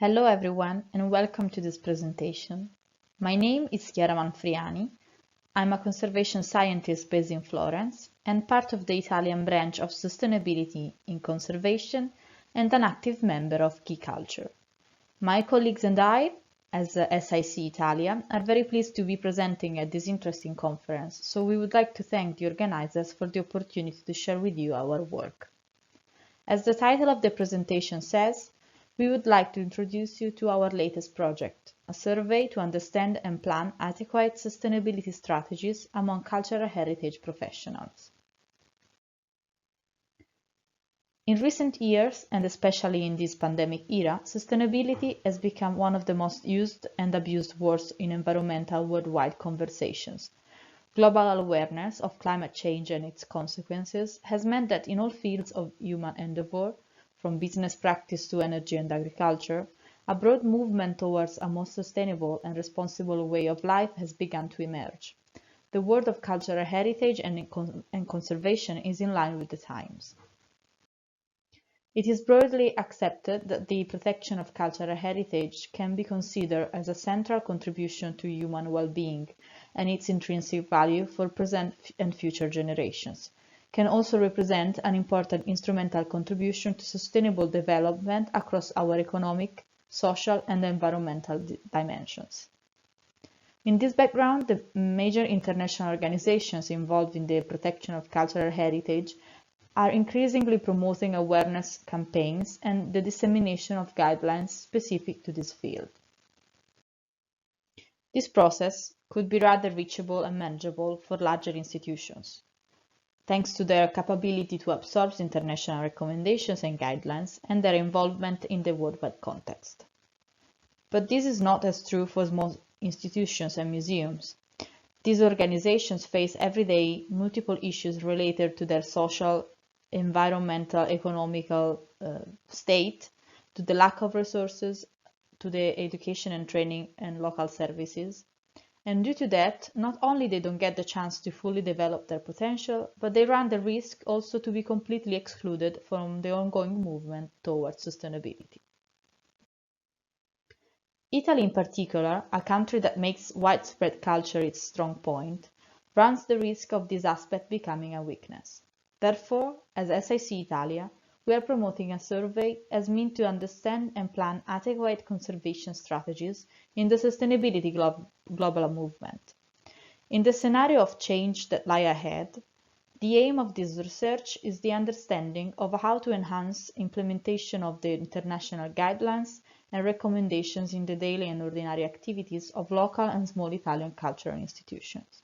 Hello everyone and welcome to this presentation. My name is Manfriani. I'm a conservation scientist based in Florence and part of the Italian branch of Sustainability in Conservation and an active member of Key Culture. My colleagues and I, as SIC Italia, are very pleased to be presenting at this interesting conference, so we would like to thank the organizers for the opportunity to share with you our work. As the title of the presentation says, we would like to introduce you to our latest project, a survey to understand and plan adequate sustainability strategies among cultural heritage professionals. In recent years, and especially in this pandemic era, sustainability has become one of the most used and abused words in environmental worldwide conversations. Global awareness of climate change and its consequences has meant that in all fields of human endeavor, from business practice to energy and agriculture, a broad movement towards a more sustainable and responsible way of life has begun to emerge. The word of cultural heritage and conservation is in line with the times. It is broadly accepted that the protection of cultural heritage can be considered as a central contribution to human well-being and its intrinsic value for present and future generations, can also represent an important instrumental contribution to sustainable development across our economic, social, and environmental dimensions. In this background, the major international organizations involved in the protection of cultural heritage are increasingly promoting awareness campaigns and the dissemination of guidelines specific to this field. This process could be rather reachable and manageable for larger institutions, thanks to their capability to absorb international recommendations and guidelines and their involvement in the worldwide context. But this is not as true for small institutions and museums. These organizations face every day multiple issues related to their social, environmental, economical state, to the lack of resources, to the education and training and local services. And due to that, not only they don't get the chance to fully develop their potential, but they run the risk also to be completely excluded from the ongoing movement towards sustainability. Italy in particular, a country that makes widespread culture its strong point, runs the risk of this aspect becoming a weakness. Therefore, as SIC Italia, we are promoting a survey as means to understand and plan adequate conservation strategies in the sustainability global movement. In the scenario of change that lie ahead, the aim of this research is the understanding of how to enhance implementation of the international guidelines and recommendations in the daily and ordinary activities of local and small Italian cultural institutions.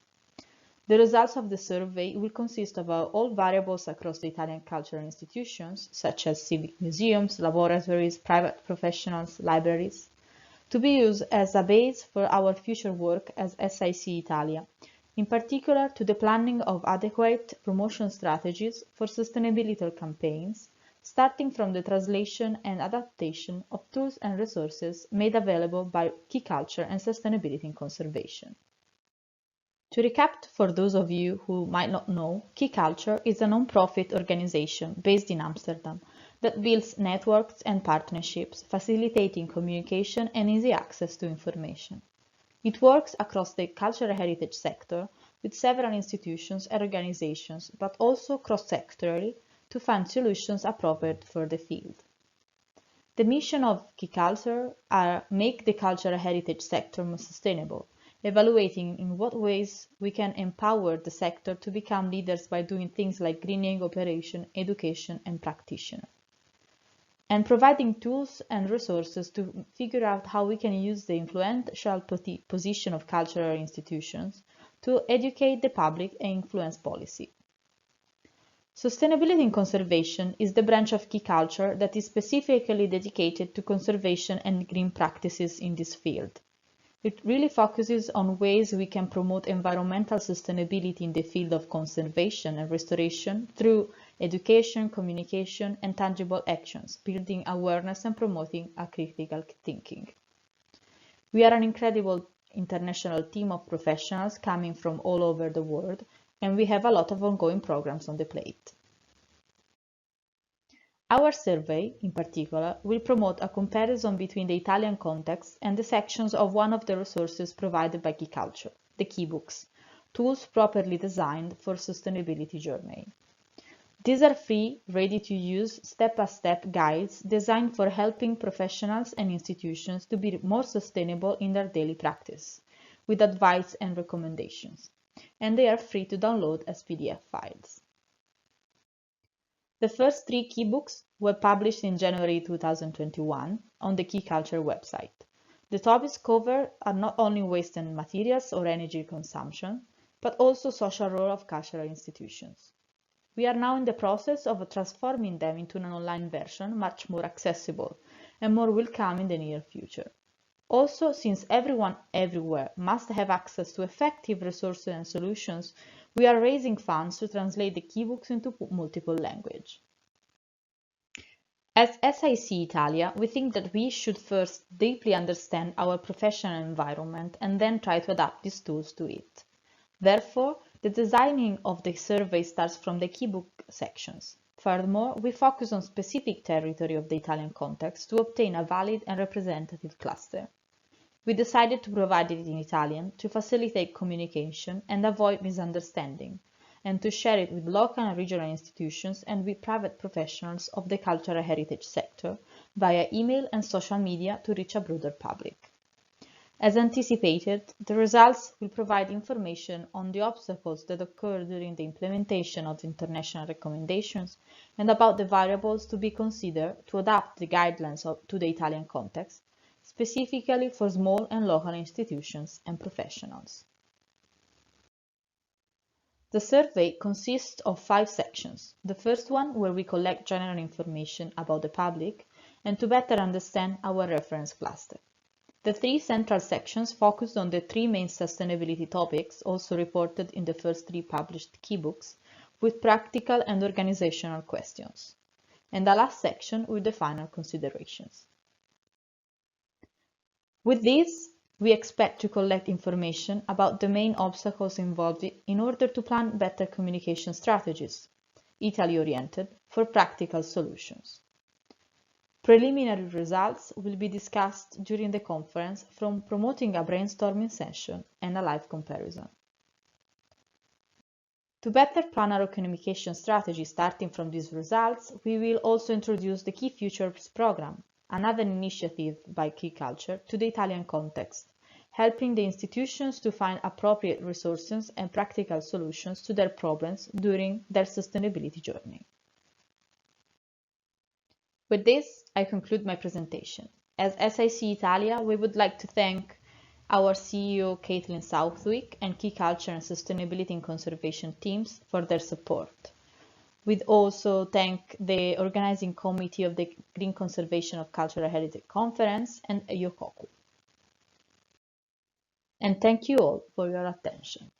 The results of the survey will consist of all variables across the Italian cultural institutions, such as civic museums, laboratories, private professionals, libraries, to be used as a base for our future work as SIC Italia, in particular to the planning of adequate promotion strategies for sustainability campaigns, starting from the translation and adaptation of tools and resources made available by Key Culture and Sustainability in Conservation. To recap for those of you who might not know, Key Culture is a non-profit organization based in Amsterdam that builds networks and partnerships, facilitating communication and easy access to information. It works across the cultural heritage sector with several institutions and organizations, but also cross-sectorally to find solutions appropriate for the field. The mission of Key Culture are make the cultural heritage sector more sustainable, evaluating in what ways we can empower the sector to become leaders by doing things like greening, operation, education, and practitioner, and providing tools and resources to figure out how we can use the influential position of cultural institutions to educate the public and influence policy. Sustainability in conservation is the branch of Key Culture that is specifically dedicated to conservation and green practices in this field. It really focuses on ways we can promote environmental sustainability in the field of conservation and restoration through education, communication, and tangible actions, building awareness and promoting a critical thinking. We are an incredible international team of professionals coming from all over the world, and we have a lot of ongoing programs on the plate. Our survey, in particular, will promote a comparison between the Italian context and the sections of one of the resources provided by Key Culture, the key books, tools properly designed for sustainability journey. These are free, ready-to-use, step-by-step guides designed for helping professionals and institutions to be more sustainable in their daily practice, with advice and recommendations, and they are free to download as PDF files. The first 3 key books were published in January 2021 on the Key Culture website. The topics covered are not only waste and materials or energy consumption, but also social role of cultural institutions. We are now in the process of transforming them into an online version much more accessible, and more will come in the near future. Also, since everyone everywhere must have access to effective resources and solutions, we are raising funds to translate the key books into multiple languages. As SIC Italia, we think that we should first deeply understand our professional environment and then try to adapt these tools to it. Therefore, the designing of the survey starts from the key book sections. Furthermore, we focus on specific territory of the Italian context to obtain a valid and representative cluster. We decided to provide it in Italian to facilitate communication and avoid misunderstanding, and to share it with local and regional institutions and with private professionals of the cultural heritage sector via email and social media to reach a broader public. As anticipated, the results will provide information on the obstacles that occur during the implementation of international recommendations and about the variables to be considered to adapt the guidelines to the Italian context, specifically for small and local institutions and professionals. The survey consists of 5 sections. The first one where we collect general information about the public and to better understand our reference cluster. The 3 central sections focus on the 3 main sustainability topics also reported in the first 3 published key books, with practical and organizational questions, and the last section with the final considerations. With this, we expect to collect information about the main obstacles involved in order to plan better communication strategies, Italy-oriented, for practical solutions. Preliminary results will be discussed during the conference, from promoting a brainstorming session and a live comparison. To better plan our communication strategy starting from these results, we will also introduce the Key Futures program, another initiative by Key Culture, to the Italian context, helping the institutions to find appropriate resources and practical solutions to their problems during their sustainability journey. With this, I conclude my presentation. As SIC Italia, we would like to thank our CEO, Caitlin Southwick, and Key Culture and Sustainability and Conservation teams for their support. We'd also thank the organizing committee of the Green Conservation of Cultural Heritage Conference and Yokoku. And thank you all for your attention.